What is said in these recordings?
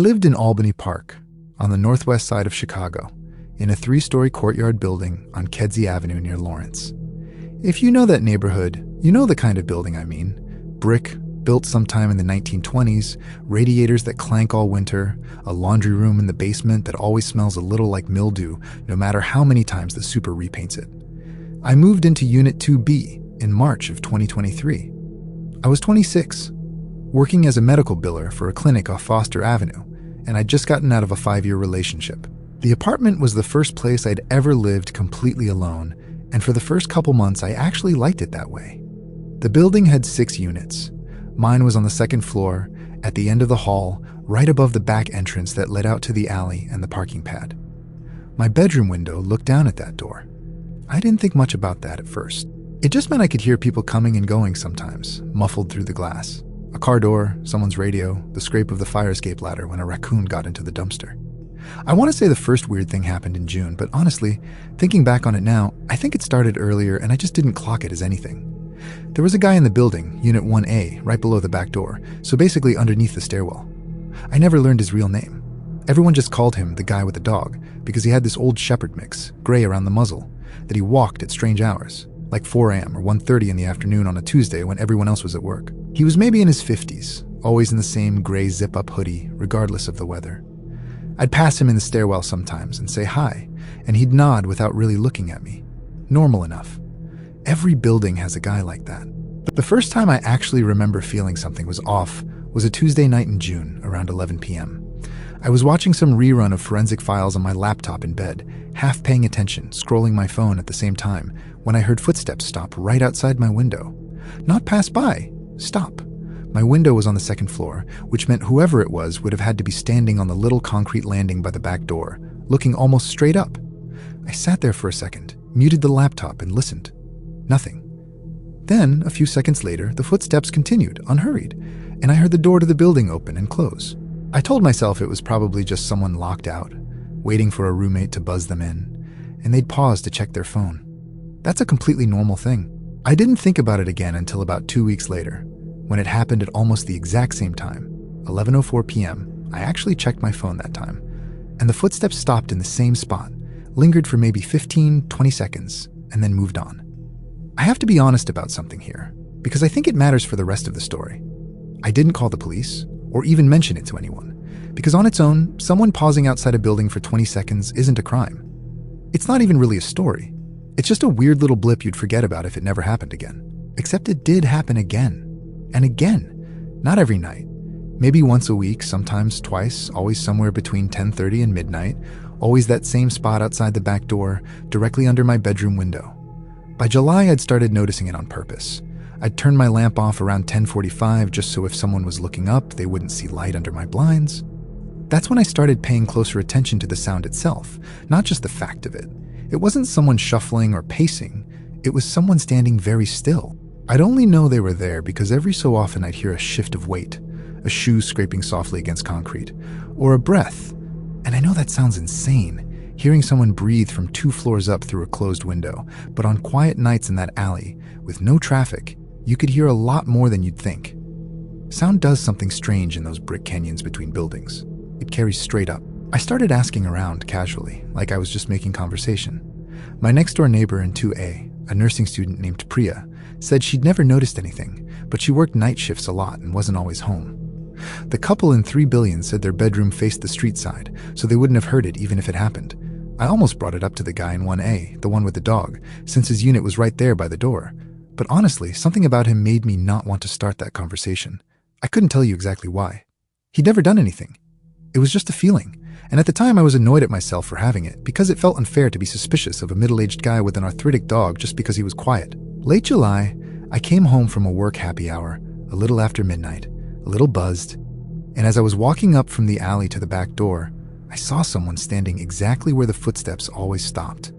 lived in Albany Park, on the northwest side of Chicago, in a 3-story courtyard building on Kedzie Avenue near Lawrence. If you know that neighborhood, you know the kind of building I mean. Brick, built sometime in the 1920s, radiators that clank all winter, a laundry room in the basement that always smells a little like mildew no matter how many times the super repaints it. I moved into Unit 2B in March of 2023. I was 26, working as a medical biller for a clinic off Foster Avenue, and I'd just gotten out of a 5-year relationship. The apartment was the first place I'd ever lived completely alone, and for the first couple months I actually liked it that way. The building had 6 units. Mine was on the 2nd floor, at the end of the hall, right above the back entrance that led out to the alley and the parking pad. My bedroom window looked down at that door. I didn't think much about that at first. It just meant I could hear people coming and going sometimes, muffled through the glass. A car door, someone's radio, the scrape of the fire escape ladder when a raccoon got into the dumpster. I want to say the first weird thing happened in June, but honestly, thinking back on it now, I think it started earlier and I just didn't clock it as anything. There was a guy in the building, Unit 1A, right below the back door, so basically underneath the stairwell. I never learned his real name. Everyone just called him the guy with the dog because he had this old shepherd mix, gray around the muzzle, that he walked at strange hours, like 4 a.m. or 1:30 in the afternoon on a Tuesday when everyone else was at work. He was maybe in his 50s, always in the same gray zip-up hoodie, regardless of the weather. I'd pass him in the stairwell sometimes and say hi, and he'd nod without really looking at me. Normal enough. Every building has a guy like that. But the first time I actually remember feeling something was off was a Tuesday night in June, around 11 p.m. I was watching some rerun of Forensic Files on my laptop in bed, half paying attention, scrolling my phone at the same time, when I heard footsteps stop right outside my window. Not pass by, stop. My window was on the 2nd floor, which meant whoever it was would have had to be standing on the little concrete landing by the back door, looking almost straight up. I sat there for a second, muted the laptop, and listened. Nothing. Then, a few seconds later, the footsteps continued, unhurried, and I heard the door to the building open and close. I told myself it was probably just someone locked out, waiting for a roommate to buzz them in, and they'd pause to check their phone. That's a completely normal thing. I didn't think about it again until about 2 weeks later, when it happened at almost the exact same time, 11:04 p.m. I actually checked my phone that time, and the footsteps stopped in the same spot, lingered for maybe 15-20 seconds, and then moved on. I have to be honest about something here, because I think it matters for the rest of the story. I didn't call the police, or even mention it to anyone, because on its own, someone pausing outside a building for 20 seconds isn't a crime. It's not even really a story. It's just a weird little blip you'd forget about if it never happened again. Except it did happen again. And again. Not every night. Maybe once a week, sometimes twice, always somewhere between 10:30 and midnight, always that same spot outside the back door, directly under my bedroom window. By July, I'd started noticing it on purpose. I'd turn my lamp off around 10:45 just so if someone was looking up, they wouldn't see light under my blinds. That's when I started paying closer attention to the sound itself, not just the fact of it. It wasn't someone shuffling or pacing, it was someone standing very still. I'd only know they were there because every so often I'd hear a shift of weight, a shoe scraping softly against concrete, or a breath. And I know that sounds insane, hearing someone breathe from 2 floors up through a closed window, but on quiet nights in that alley, with no traffic, you could hear a lot more than you'd think. Sound does something strange in those brick canyons between buildings. It carries straight up. I started asking around casually, like I was just making conversation. My next-door neighbor in 2A, a nursing student named Priya, said she'd never noticed anything, but she worked night shifts a lot and wasn't always home. The couple in 3 Billion said their bedroom faced the street side, so they wouldn't have heard it even if it happened. I almost brought it up to the guy in 1A, the one with the dog, since his unit was right there by the door. But honestly, something about him made me not want to start that conversation. I couldn't tell you exactly why. He'd never done anything. It was just a feeling, and at the time I was annoyed at myself for having it because it felt unfair to be suspicious of a middle-aged guy with an arthritic dog just because he was quiet. Late July, I came home from a work happy hour, a little after midnight, a little buzzed, and as I was walking up from the alley to the back door, I saw someone standing exactly where the footsteps always stopped.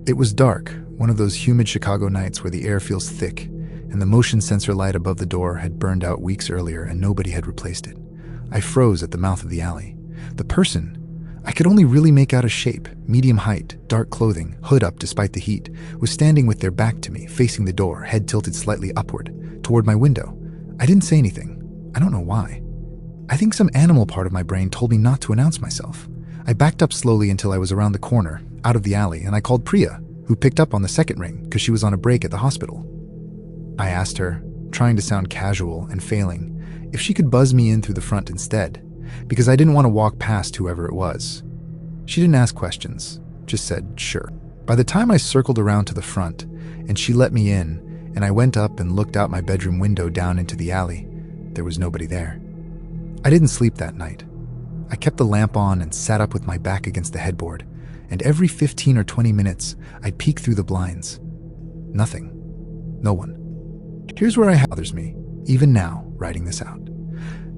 It was dark, one of those humid Chicago nights where the air feels thick, and the motion sensor light above the door had burned out weeks earlier and nobody had replaced it. I froze at the mouth of the alley. The person, I could only really make out a shape, medium height, dark clothing, hood up despite the heat, was standing with their back to me, facing the door, head tilted slightly upward, toward my window. I didn't say anything. I don't know why. I think some animal part of my brain told me not to announce myself. I backed up slowly until I was around the corner, out of the alley, and I called Priya, who picked up on the second ring because she was on a break at the hospital. I asked her, trying to sound casual and failing, if she could buzz me in through the front instead, because I didn't want to walk past whoever it was. She didn't ask questions, just said, sure. By the time I circled around to the front, and she let me in, and I went up and looked out my bedroom window down into the alley, there was nobody there. I didn't sleep that night. I kept the lamp on and sat up with my back against the headboard, and every 15 or 20 minutes, I'd peek through the blinds. Nothing. No one. Here's where it bothers me, even now, writing this out.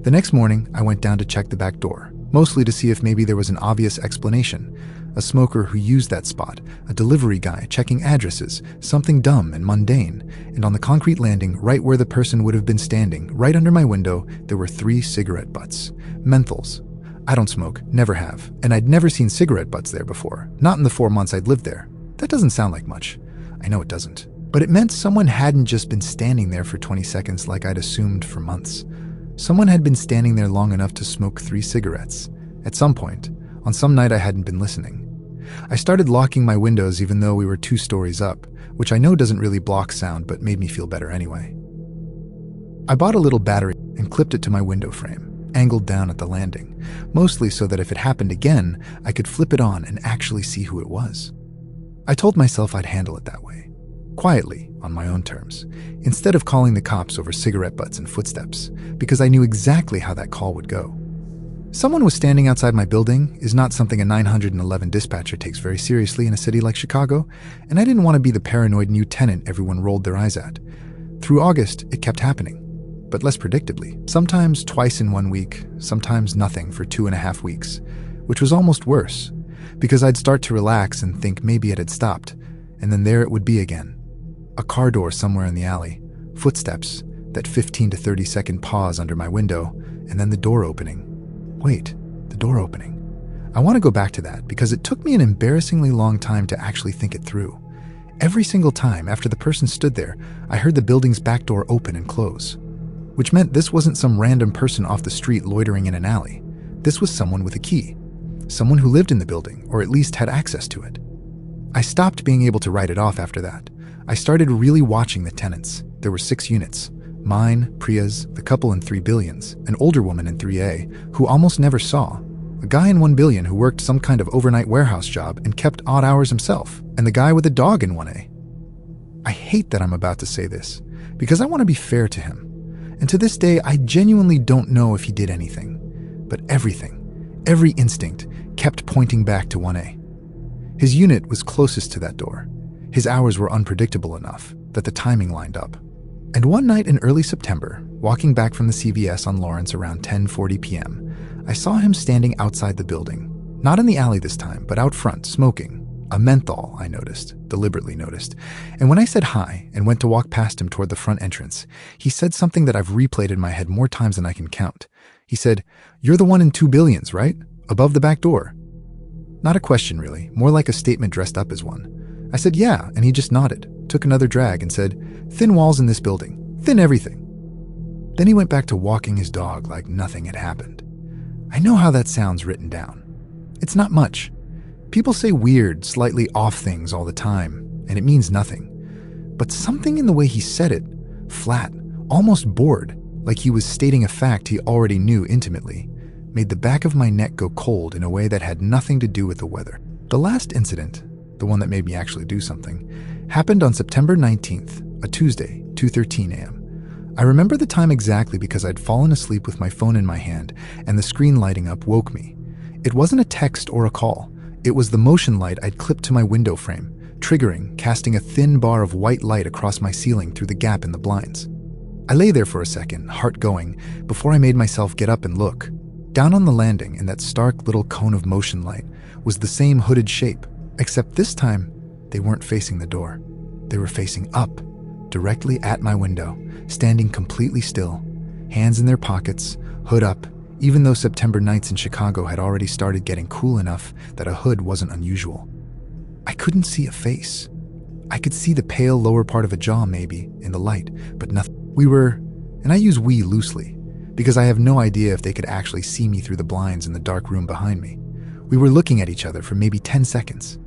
The next morning, I went down to check the back door, mostly to see if maybe there was an obvious explanation. A smoker who used that spot, a delivery guy checking addresses, something dumb and mundane, and on the concrete landing, right where the person would have been standing, right under my window, there were 3 cigarette butts. Menthols. I don't smoke, never have, and I'd never seen cigarette butts there before, not in the 4 months I'd lived there. That doesn't sound like much. I know it doesn't. But it meant someone hadn't just been standing there for 20 seconds like I'd assumed for months. Someone had been standing there long enough to smoke 3 cigarettes. At some point, on some night I hadn't been listening. I started locking my windows even though we were 2 stories up, which I know doesn't really block sound but made me feel better anyway. I bought a little battery and clipped it to my window frame, angled down at the landing, mostly so that if it happened again, I could flip it on and actually see who it was. I told myself I'd handle it that way, quietly, on my own terms, instead of calling the cops over cigarette butts and footsteps, because I knew exactly how that call would go. Someone was standing outside my building is not something a 911 dispatcher takes very seriously in a city like Chicago, and I didn't want to be the paranoid new tenant everyone rolled their eyes at. Through August, it kept happening, but less predictably, sometimes twice in 1 week, sometimes nothing for 2.5 weeks, which was almost worse, because I'd start to relax and think maybe it had stopped, and then there it would be again. A car door somewhere in the alley, footsteps, that 15 to 30 second pause under my window, and then the door opening. Wait, the door opening. I want to go back to that because it took me an embarrassingly long time to actually think it through. Every single time after the person stood there, I heard the building's back door open and close, which meant this wasn't some random person off the street loitering in an alley. This was someone with a key, someone who lived in the building or at least had access to it. I stopped being able to write it off after that. I started really watching the tenants. There were 6 units. Mine, Priya's, the couple in 3 billions, an older woman in 3A who almost never saw, a guy in 1 billion who worked some kind of overnight warehouse job and kept odd hours himself, and the guy with a dog in 1A. I hate that I'm about to say this, because I want to be fair to him. And to this day, I genuinely don't know if he did anything. But everything, every instinct, kept pointing back to 1A. His unit was closest to that door. His hours were unpredictable enough that the timing lined up. And one night in early September, walking back from the CVS on Lawrence around 10:40 p.m., I saw him standing outside the building. Not in the alley this time, but out front, smoking. A menthol, I noticed, deliberately noticed. And when I said hi and went to walk past him toward the front entrance, he said something that I've replayed in my head more times than I can count. He said, "You're the one in 2 billions, right? Above the back door." Not a question, really, more like a statement dressed up as one. I said, "Yeah," and he just nodded, took another drag, and said, "Thin walls in this building. Thin everything." Then he went back to walking his dog like nothing had happened. I know how that sounds written down. It's not much. People say weird, slightly off things all the time, and it means nothing. But something in the way he said it, flat, almost bored, like he was stating a fact he already knew intimately, made the back of my neck go cold in a way that had nothing to do with the weather. The last incident, the one that made me actually do something, happened on September 19th, a Tuesday, 2:13 a.m. I remember the time exactly because I'd fallen asleep with my phone in my hand and the screen lighting up woke me. It wasn't a text or a call. It was the motion light I'd clipped to my window frame, triggering, casting a thin bar of white light across my ceiling through the gap in the blinds. I lay there for a second, heart going, before I made myself get up and look. Down on the landing, in that stark little cone of motion light, was the same hooded shape, except this time, they weren't facing the door. They were facing up, directly at my window, standing completely still, hands in their pockets, hood up, even though September nights in Chicago had already started getting cool enough that a hood wasn't unusual. I couldn't see a face. I could see the pale lower part of a jaw maybe, in the light, but nothing. We were, and I use we loosely, because I have no idea if they could actually see me through the blinds in the dark room behind me. We were looking at each other for maybe 10 seconds.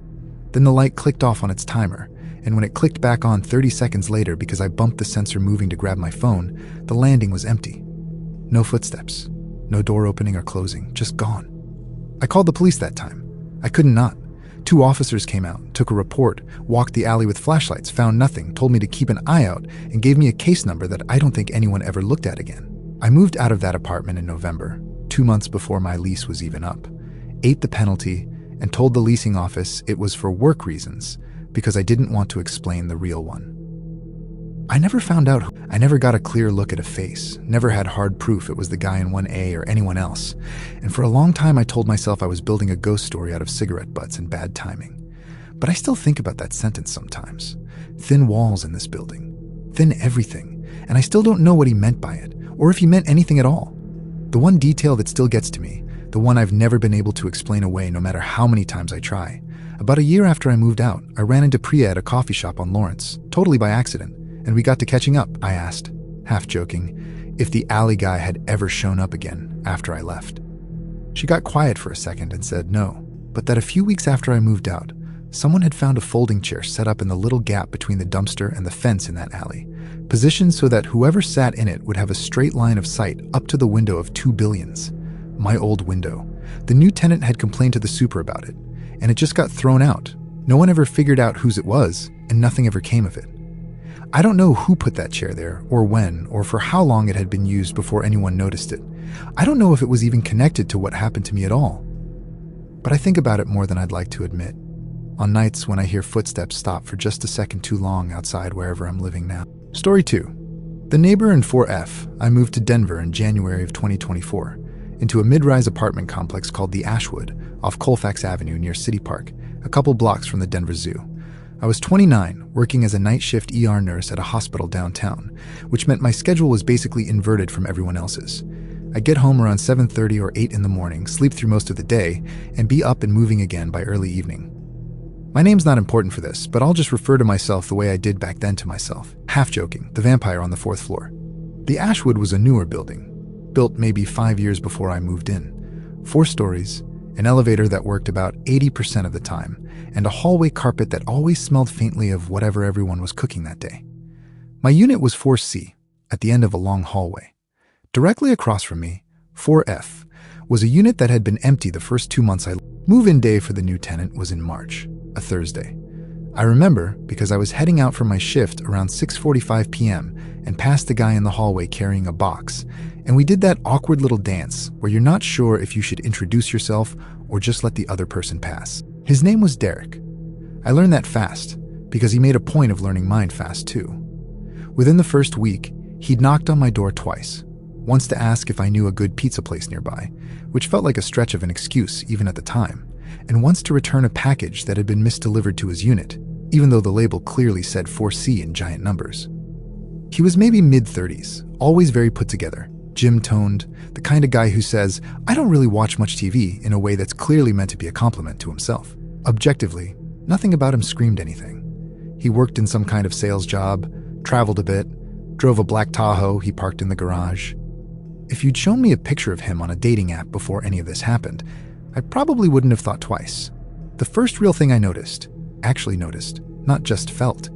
Then the light clicked off on its timer, and when it clicked back on 30 seconds later because I bumped the sensor moving to grab my phone, the landing was empty. No footsteps, no door opening or closing, just gone. I called the police that time. I couldn't not. 2 officers came out, took a report, walked the alley with flashlights, found nothing, told me to keep an eye out, and gave me a case number that I don't think anyone ever looked at again. I moved out of that apartment in November, 2 months before my lease was even up, ate the penalty, and told the leasing office it was for work reasons because I didn't want to explain the real one. I never found out. I never got a clear look at a face, never had hard proof it was the guy in 1A or anyone else, and for a long time I told myself I was building a ghost story out of cigarette butts and bad timing. But I still think about that sentence sometimes. Thin walls in this building. Thin everything, and I still don't know what he meant by it, or if he meant anything at all. The one detail that still gets to me, the one I've never been able to explain away no matter how many times I try. About a year after I moved out, I ran into Priya at a coffee shop on Lawrence, totally by accident, and we got to catching up. I asked, half joking, if the alley guy had ever shown up again after I left. She got quiet for a second and said no, but that a few weeks after I moved out, someone had found a folding chair set up in the little gap between the dumpster and the fence in that alley, positioned so that whoever sat in it would have a straight line of sight up to the window of 2 billions. My old window. The new tenant had complained to the super about it, and it just got thrown out. No one ever figured out whose it was, and nothing ever came of it. I don't know who put that chair there, or when, or for how long it had been used before anyone noticed it. I don't know if it was even connected to what happened to me at all. But I think about it more than I'd like to admit. On nights when I hear footsteps stop for just a second too long outside wherever I'm living now. Story 2. The neighbor in 4F, I moved to Denver in January of 2024, into a mid-rise apartment complex called the Ashwood, off Colfax Avenue near City Park, a couple blocks from the Denver Zoo. I was 29, working as a night shift ER nurse at a hospital downtown, which meant my schedule was basically inverted from everyone else's. I'd get home around 7:30 or 8 in the morning, sleep through most of the day, and be up and moving again by early evening. My name's not important for this, but I'll just refer to myself the way I did back then to myself, half joking, the vampire on the 4th floor. The Ashwood was a newer building, built maybe 5 years before I moved in. 4 stories, an elevator that worked about 80% of the time, and a hallway carpet that always smelled faintly of whatever everyone was cooking that day. My unit was 4C, at the end of a long hallway. Directly across from me, 4F, was a unit that had been empty the first 2 months I lived. Move-in day for the new tenant was in March, a Thursday. I remember because I was heading out for my shift around 6:45 p.m. and passed the guy in the hallway carrying a box, and we did that awkward little dance where you're not sure if you should introduce yourself or just let the other person pass. His name was Derek. I learned that fast because he made a point of learning mine fast too. Within the first week, he'd knocked on my door twice, once to ask if I knew a good pizza place nearby, which felt like a stretch of an excuse even at the time, and once to return a package that had been misdelivered to his unit, even though the label clearly said 4C in giant numbers. He was maybe mid-30s, always very put together, gym-toned, the kind of guy who says, "I don't really watch much TV," in a way that's clearly meant to be a compliment to himself. Objectively, nothing about him screamed anything. He worked in some kind of sales job, traveled a bit, drove a black Tahoe he parked in the garage. If you'd shown me a picture of him on a dating app before any of this happened, I probably wouldn't have thought twice. The first real thing I actually noticed, not just felt,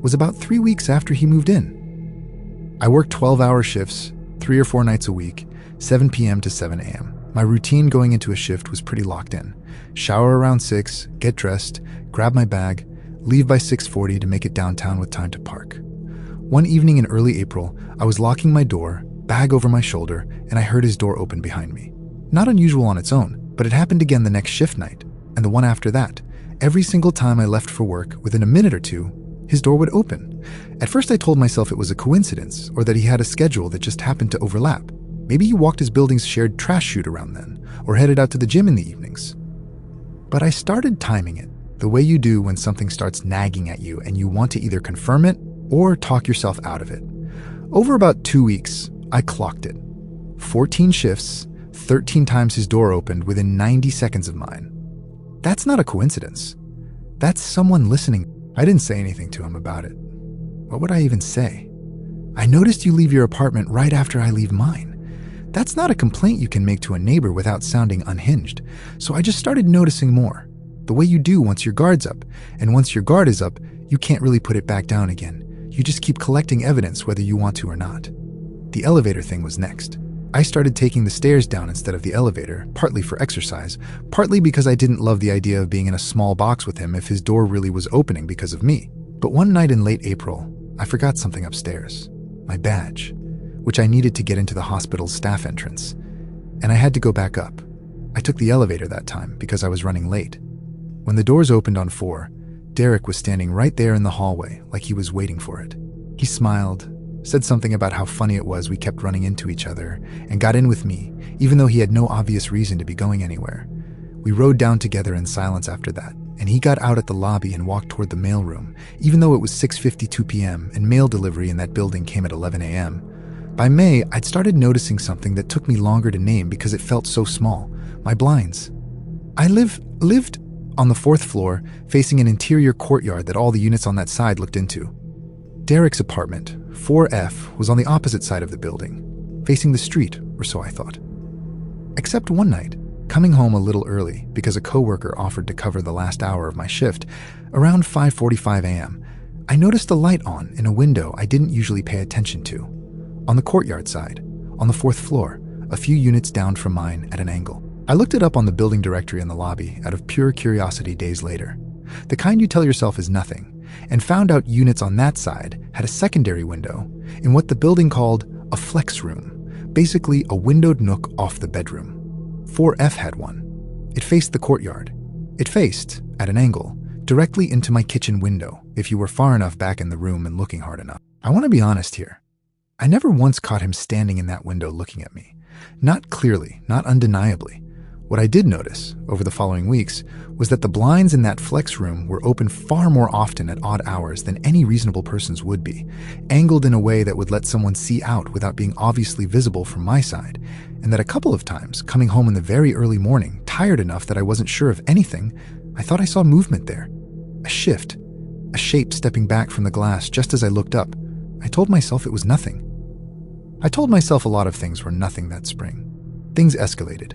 was about 3 weeks after he moved in. I worked 12-hour shifts, 3 or 4 nights a week, 7 p.m. to 7 a.m. My routine going into a shift was pretty locked in. Shower around 6, get dressed, grab my bag, leave by 6:40 to make it downtown with time to park. One evening in early April, I was locking my door, bag over my shoulder, and I heard his door open behind me. Not unusual on its own, but it happened again the next shift night, and the one after that. Every single time I left for work, within a minute or two, his door would open. At first I told myself it was a coincidence, or that he had a schedule that just happened to overlap. Maybe he walked his building's shared trash chute around then, or headed out to the gym in the evenings. But I started timing it, the way you do when something starts nagging at you and you want to either confirm it or talk yourself out of it. Over about 2 weeks, I clocked it. 14 shifts, 13 times his door opened within 90 seconds of mine. That's not a coincidence. That's someone listening. I didn't say anything to him about it. What would I even say? "I noticed you leave your apartment right after I leave mine." That's not a complaint you can make to a neighbor without sounding unhinged. So I just started noticing more. The way you do once your guard's up. And once your guard is up, you can't really put it back down again. You just keep collecting evidence whether you want to or not. The elevator thing was next. I started taking the stairs down instead of the elevator, partly for exercise, partly because I didn't love the idea of being in a small box with him if his door really was opening because of me. But one night in late April, I forgot something upstairs. My badge, which I needed to get into the hospital's staff entrance. And I had to go back up. I took the elevator that time because I was running late. When the doors opened on 4, Derek was standing right there in the hallway like he was waiting for it. He smiled, said something about how funny it was we kept running into each other, and got in with me, even though he had no obvious reason to be going anywhere. We rode down together in silence after that, and he got out at the lobby and walked toward the mailroom, even though it was 6:52 p.m. and mail delivery in that building came at 11 a.m. By May, I'd started noticing something that took me longer to name because it felt so small. My blinds. I lived on the 4th floor, facing an interior courtyard that all the units on that side looked into. Derek's apartment, 4F, was on the opposite side of the building, facing the street, or so I thought. Except one night, coming home a little early because a coworker offered to cover the last hour of my shift, around 5:45 a.m., I noticed a light on in a window I didn't usually pay attention to. On the courtyard side, on the 4th floor, a few units down from mine at an angle. I looked it up on the building directory in the lobby out of pure curiosity days later. The kind you tell yourself is nothing, and found out units on that side had a secondary window in what the building called a flex room, basically a windowed nook off the bedroom. 4F had one. It faced the courtyard. It faced, at an angle, directly into my kitchen window if you were far enough back in the room and looking hard enough. I want to be honest here. I never once caught him standing in that window looking at me. Not clearly, not undeniably. What I did notice, over the following weeks, was that the blinds in that flex room were open far more often at odd hours than any reasonable person's would be, angled in a way that would let someone see out without being obviously visible from my side, and that a couple of times, coming home in the very early morning, tired enough that I wasn't sure of anything, I thought I saw movement there. A shift, a shape stepping back from the glass just as I looked up. I told myself it was nothing. I told myself a lot of things were nothing that spring. Things escalated.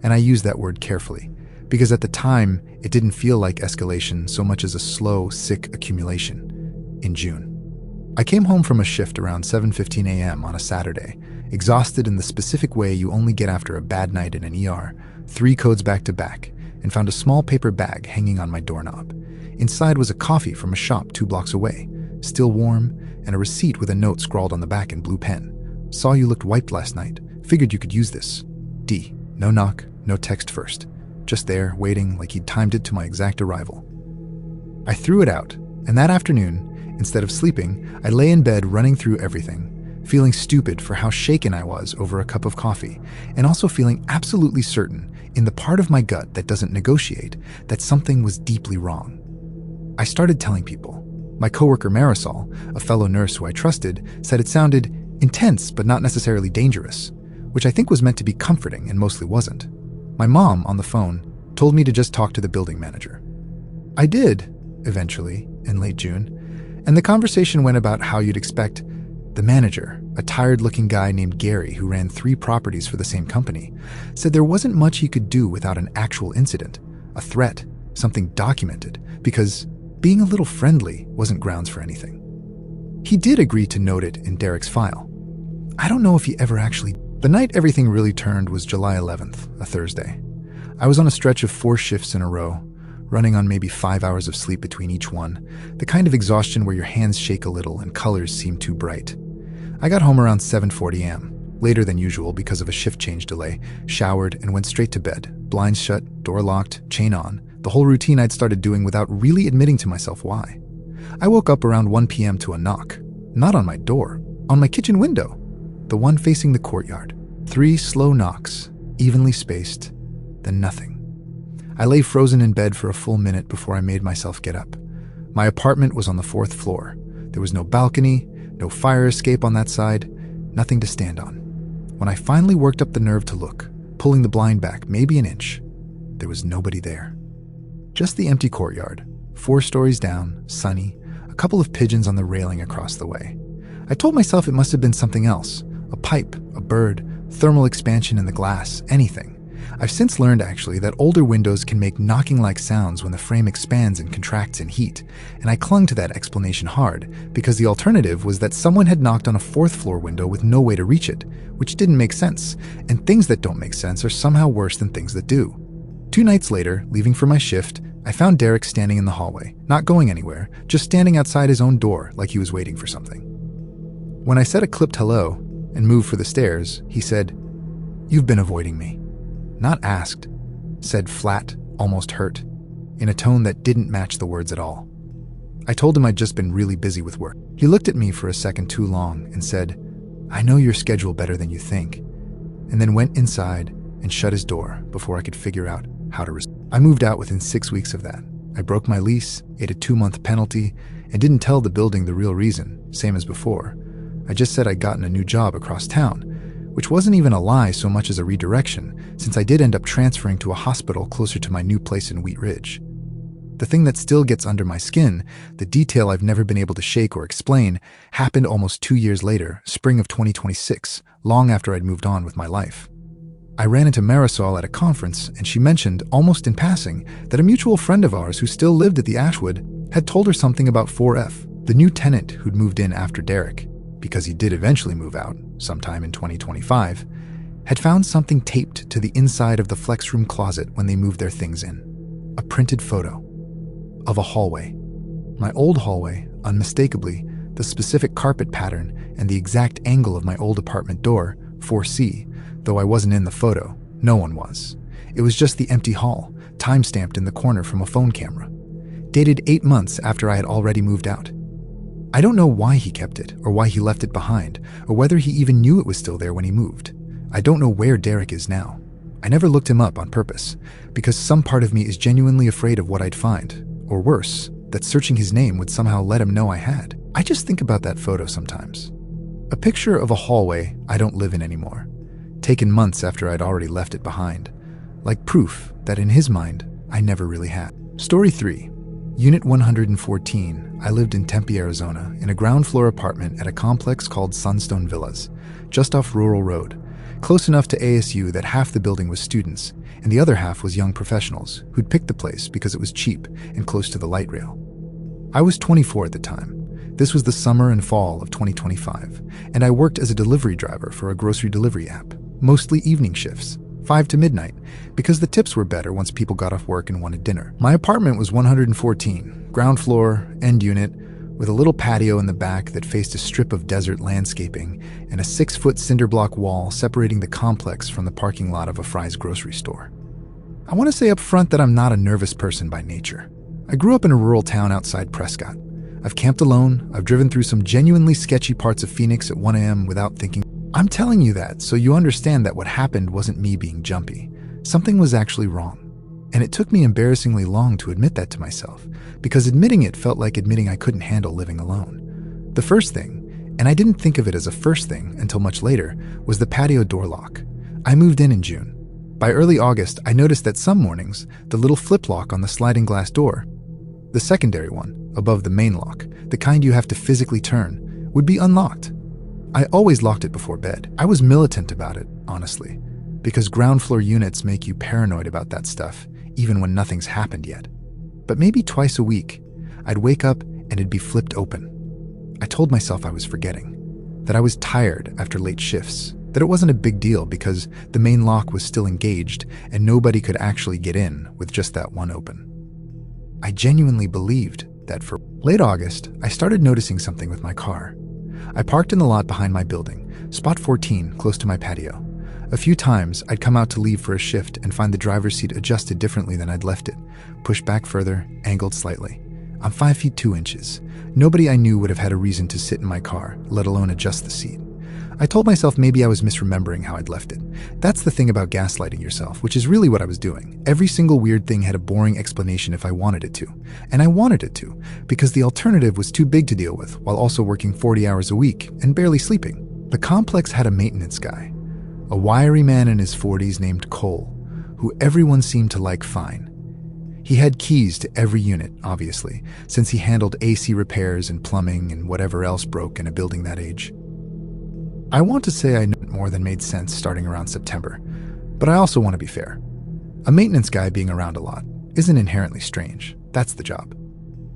And I use that word carefully, because at the time, it didn't feel like escalation so much as a slow, sick accumulation. In June, I came home from a shift around 7:15 a.m. on a Saturday, exhausted in the specific way you only get after a bad night in an ER, 3 codes back to back, and found a small paper bag hanging on my doorknob. Inside was a coffee from a shop 2 blocks away, still warm, and a receipt with a note scrawled on the back in blue pen. Saw you looked wiped last night. Figured you could use this. D. No knock. No text first. Just there, waiting like he'd timed it to my exact arrival. I threw it out, and that afternoon, instead of sleeping, I lay in bed running through everything, feeling stupid for how shaken I was over a cup of coffee, and also feeling absolutely certain, in the part of my gut that doesn't negotiate, that something was deeply wrong. I started telling people. My coworker Marisol, a fellow nurse who I trusted, said it sounded intense but not necessarily dangerous, which I think was meant to be comforting and mostly wasn't. My mom, on the phone, told me to just talk to the building manager. I did, eventually, in late June, and the conversation went about how you'd expect. The manager, a tired-looking guy named Gary who ran 3 properties for the same company, said there wasn't much he could do without an actual incident, a threat, something documented, because being a little friendly wasn't grounds for anything. He did agree to note it in Derek's file. I don't know if he ever actually. The night everything really turned was July 11th, a Thursday. I was on a stretch of 4 shifts in a row, running on maybe 5 hours of sleep between each one, the kind of exhaustion where your hands shake a little and colors seem too bright. I got home around 7:40 a.m., later than usual because of a shift change delay, showered and went straight to bed, blinds shut, door locked, chain on, the whole routine I'd started doing without really admitting to myself why. I woke up around 1 p.m. to a knock, not on my door, on my kitchen window, the one facing the courtyard. 3 slow knocks, evenly spaced, then nothing. I lay frozen in bed for a full minute before I made myself get up. My apartment was on the 4th floor. There was no balcony, no fire escape on that side, nothing to stand on. When I finally worked up the nerve to look, pulling the blind back maybe an inch, there was nobody there. Just the empty courtyard, 4 stories down, sunny, a couple of pigeons on the railing across the way. I told myself it must have been something else, a pipe, a bird, thermal expansion in the glass, anything. I've since learned, actually, that older windows can make knocking-like sounds when the frame expands and contracts in heat, and I clung to that explanation hard, because the alternative was that someone had knocked on a fourth-floor window with no way to reach it, which didn't make sense, and things that don't make sense are somehow worse than things that do. 2 nights later, leaving for my shift, I found Derek standing in the hallway, not going anywhere, just standing outside his own door like he was waiting for something. When I said a clipped hello and moved for the stairs, he said, "You've been avoiding me." Not asked, said flat, almost hurt, in a tone that didn't match the words at all. I told him I'd just been really busy with work. He looked at me for a second too long and said, "I know your schedule better than you think," and then went inside and shut his door before I could figure out how to respond. I moved out within 6 weeks of that. I broke my lease, ate a 2-month penalty, and didn't tell the building the real reason, same as before. I just said I'd gotten a new job across town, which wasn't even a lie so much as a redirection, since I did end up transferring to a hospital closer to my new place in Wheat Ridge. The thing that still gets under my skin, the detail I've never been able to shake or explain, happened almost 2 years later, spring of 2026, long after I'd moved on with my life. I ran into Marisol at a conference, and she mentioned, almost in passing, that a mutual friend of ours who still lived at the Ashwood had told her something about 4F, the new tenant who'd moved in after Derek, because he did eventually move out, sometime in 2025, had found something taped to the inside of the flex room closet when they moved their things in. A printed photo of a hallway. My old hallway, unmistakably, the specific carpet pattern, and the exact angle of my old apartment door, 4C, though I wasn't in the photo. No one was. It was just the empty hall, time-stamped in the corner from a phone camera. Dated 8 months after I had already moved out. I don't know why he kept it, or why he left it behind, or whether he even knew it was still there when he moved. I don't know where Derek is now. I never looked him up on purpose, because some part of me is genuinely afraid of what I'd find, or worse, that searching his name would somehow let him know I had. I just think about that photo sometimes. A picture of a hallway I don't live in anymore, taken months after I'd already left it behind, like proof that in his mind, I never really had. Story 3. Unit 114, I lived in Tempe, Arizona, in a ground-floor apartment at a complex called Sunstone Villas, just off Rural Road, close enough to ASU that half the building was students, and the other half was young professionals who'd picked the place because it was cheap and close to the light rail. I was 24 at the time. This was the summer and fall of 2025, and I worked as a delivery driver for a grocery delivery app, mostly evening shifts, 5 to midnight, because the tips were better once people got off work and wanted dinner. My apartment was 114, ground floor, end unit, with a little patio in the back that faced a strip of desert landscaping and a 6-foot cinder block wall separating the complex from the parking lot of a Fry's grocery store. I want to say up front that I'm not a nervous person by nature. I grew up in a rural town outside Prescott. I've camped alone, I've driven through some genuinely sketchy parts of Phoenix at 1 a.m. without thinking. I'm telling you that so you understand that what happened wasn't me being jumpy. Something was actually wrong. And it took me embarrassingly long to admit that to myself, because admitting it felt like admitting I couldn't handle living alone. The first thing, and I didn't think of it as a first thing until much later, was the patio door lock. I moved in June. By early August, I noticed that some mornings, the little flip lock on the sliding glass door, the secondary one, above the main lock, the kind you have to physically turn, would be unlocked. I always locked it before bed. I was militant about it, honestly, because ground floor units make you paranoid about that stuff, even when nothing's happened yet. But maybe twice a week, I'd wake up and it'd be flipped open. I told myself I was forgetting, that I was tired after late shifts, that it wasn't a big deal because the main lock was still engaged and nobody could actually get in with just that one open. I genuinely believed that. For late August, I started noticing something with my car. I parked in the lot behind my building, spot 14, close to my patio. A few times, I'd come out to leave for a shift and find the driver's seat adjusted differently than I'd left it, pushed back further, angled slightly. I'm 5 feet 2 inches. Nobody I knew would have had a reason to sit in my car, let alone adjust the seat. I told myself maybe I was misremembering how I'd left it. That's the thing about gaslighting yourself, which is really what I was doing. Every single weird thing had a boring explanation if I wanted it to. And I wanted it to, because the alternative was too big to deal with, while also working 40 hours a week and barely sleeping. The complex had a maintenance guy, a wiry man in his 40s named Cole, who everyone seemed to like fine. He had keys to every unit, obviously, since he handled AC repairs and plumbing and whatever else broke in a building that age. I want to say I knew it more than made sense starting around September, but I also want to be fair. A maintenance guy being around a lot isn't inherently strange. That's the job.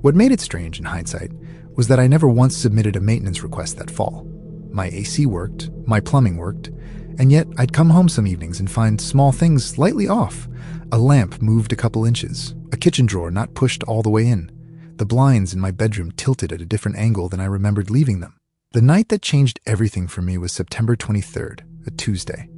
What made it strange in hindsight was that I never once submitted a maintenance request that fall. My AC worked, my plumbing worked, and yet I'd come home some evenings and find small things slightly off. A lamp moved a couple inches, a kitchen drawer not pushed all the way in, the blinds in my bedroom tilted at a different angle than I remembered leaving them. The night that changed everything for me was September 23rd, a Tuesday.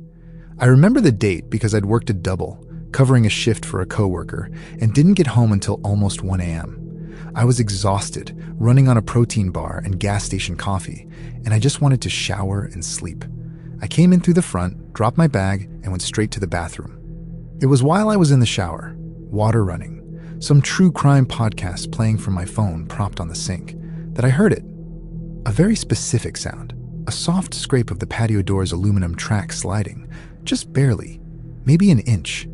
I remember the date because I'd worked a double, covering a shift for a coworker, and didn't get home until almost 1 a.m. I was exhausted, running on a protein bar and gas station coffee, and I just wanted to shower and sleep. I came in through the front, dropped my bag, and went straight to the bathroom. It was while I was in the shower, water running, some true crime podcast playing from my phone propped on the sink, that I heard it. A very specific sound, a soft scrape of the patio door's aluminum track sliding, just barely, maybe an inch.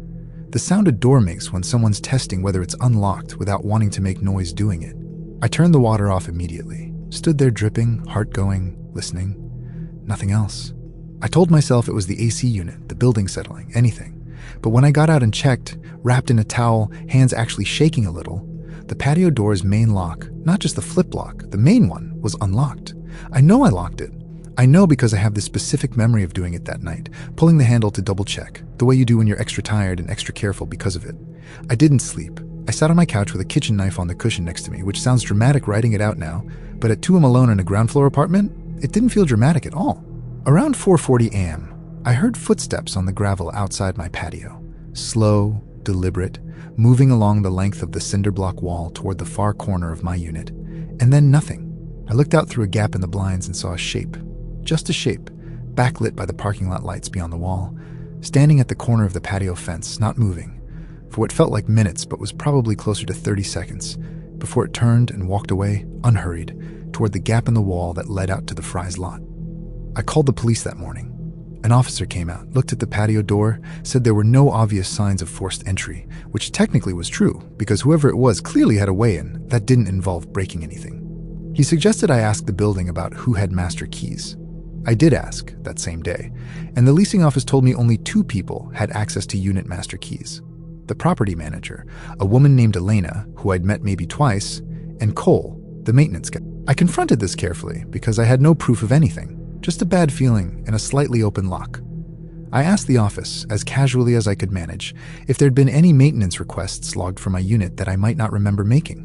The sound a door makes when someone's testing whether it's unlocked without wanting to make noise doing it. I turned the water off immediately, stood there dripping, heart going, listening. Nothing else. I told myself it was the AC unit, the building settling, anything. But when I got out and checked, wrapped in a towel, hands actually shaking a little, the patio door's main lock, not just the flip lock, the main one, was unlocked. I know I locked it. I know because I have this specific memory of doing it that night, pulling the handle to double check, the way you do when you're extra tired and extra careful because of it. I didn't sleep. I sat on my couch with a kitchen knife on the cushion next to me, which sounds dramatic writing it out now, but at 2 I'm alone in a ground floor apartment, it didn't feel dramatic at all. Around 4:40 a.m., I heard footsteps on the gravel outside my patio. Slow, deliberate, moving along the length of the cinder block wall toward the far corner of my unit, and then nothing. I looked out through a gap in the blinds and saw a shape. Just a shape, backlit by the parking lot lights beyond the wall, standing at the corner of the patio fence, not moving, for what felt like minutes but was probably closer to 30 seconds, before it turned and walked away, unhurried, toward the gap in the wall that led out to the Fry's lot. I called the police that morning. An officer came out, looked at the patio door, said there were no obvious signs of forced entry, which technically was true, because whoever it was clearly had a way in that didn't involve breaking anything. He suggested I ask the building about who had master keys. I did ask that same day, and the leasing office told me only 2 people had access to unit master keys. The property manager, a woman named Elena, who I'd met maybe twice, and Cole, the maintenance guy. I confronted this carefully because I had no proof of anything, just a bad feeling and a slightly open lock. I asked the office, as casually as I could manage, if there'd been any maintenance requests logged for my unit that I might not remember making.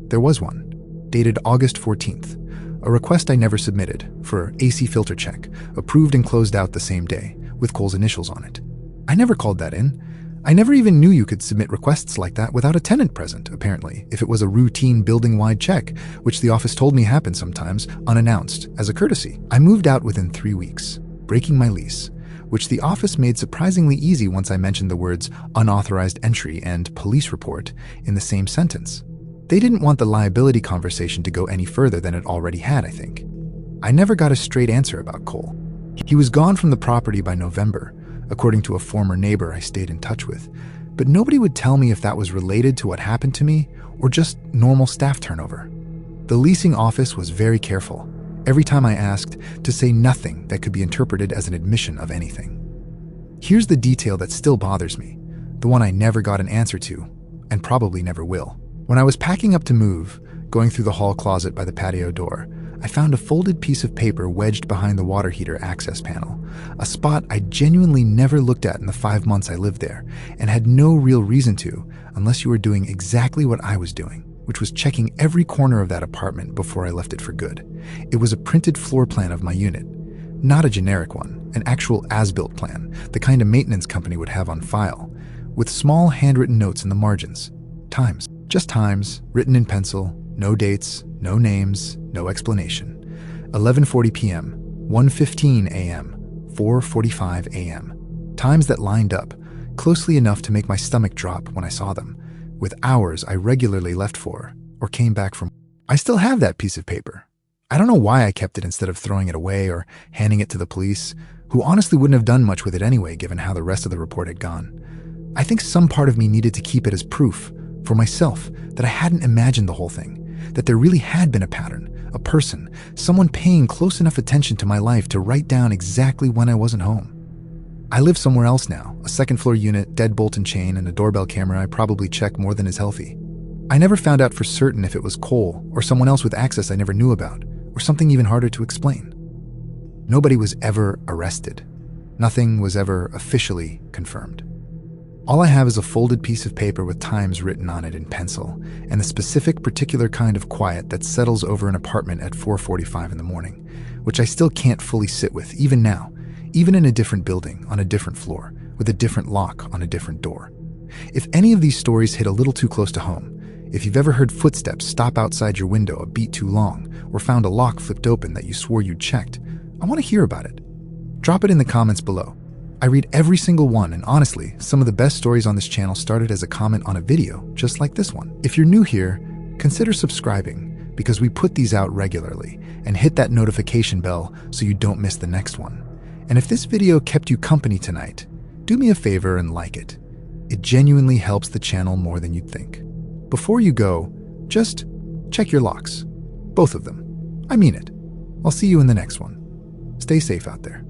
There was one, dated August 14th, a request I never submitted for AC filter check, approved and closed out the same day, with Cole's initials on it. I never called that in. I never even knew you could submit requests like that without a tenant present, apparently, if it was a routine building-wide check, which the office told me happened sometimes, unannounced, as a courtesy. I moved out within 3 weeks, breaking my lease, which the office made surprisingly easy once I mentioned the words unauthorized entry and police report in the same sentence. They didn't want the liability conversation to go any further than it already had, I think. I never got a straight answer about Cole. He was gone from the property by November, according to a former neighbor I stayed in touch with, but nobody would tell me if that was related to what happened to me or just normal staff turnover. The leasing office was very careful, every time I asked, to say nothing that could be interpreted as an admission of anything. Here's the detail that still bothers me, the one I never got an answer to, and probably never will. When I was packing up to move, going through the hall closet by the patio door, I found a folded piece of paper wedged behind the water heater access panel, a spot I genuinely never looked at in the 5 months I lived there, and had no real reason to, unless you were doing exactly what I was doing, which was checking every corner of that apartment before I left it for good. It was a printed floor plan of my unit, not a generic one, an actual as-built plan, the kind a maintenance company would have on file, with small handwritten notes in the margins. Times. Just times, written in pencil, no dates, no names, no explanation. 11:40 p.m., 1:15 a.m., 4:45 a.m. Times that lined up, closely enough to make my stomach drop when I saw them, with hours I regularly left for, or came back from. I still have that piece of paper. I don't know why I kept it instead of throwing it away or handing it to the police, who honestly wouldn't have done much with it anyway given how the rest of the report had gone. I think some part of me needed to keep it as proof, for myself, that I hadn't imagined the whole thing, that there really had been a pattern, a person, someone paying close enough attention to my life to write down exactly when I wasn't home. I live somewhere else now, a second-floor unit, deadbolt and chain, and a doorbell camera I probably check more than is healthy. I never found out for certain if it was Cole or someone else with access I never knew about, or something even harder to explain. Nobody was ever arrested. Nothing was ever officially confirmed. All I have is a folded piece of paper with times written on it in pencil, and the specific particular kind of quiet that settles over an apartment at 4:45 in the morning, which I still can't fully sit with, even now, even in a different building, on a different floor, with a different lock on a different door. If any of these stories hit a little too close to home, if you've ever heard footsteps stop outside your window a beat too long, or found a lock flipped open that you swore you'd checked, I want to hear about it. Drop it in the comments below. I read every single one, and honestly, some of the best stories on this channel started as a comment on a video just like this one. If you're new here, consider subscribing, because we put these out regularly, and hit that notification bell so you don't miss the next one. And if this video kept you company tonight, do me a favor and like it. It genuinely helps the channel more than you'd think. Before you go, just check your locks. Both of them. I mean it. I'll see you in the next one. Stay safe out there.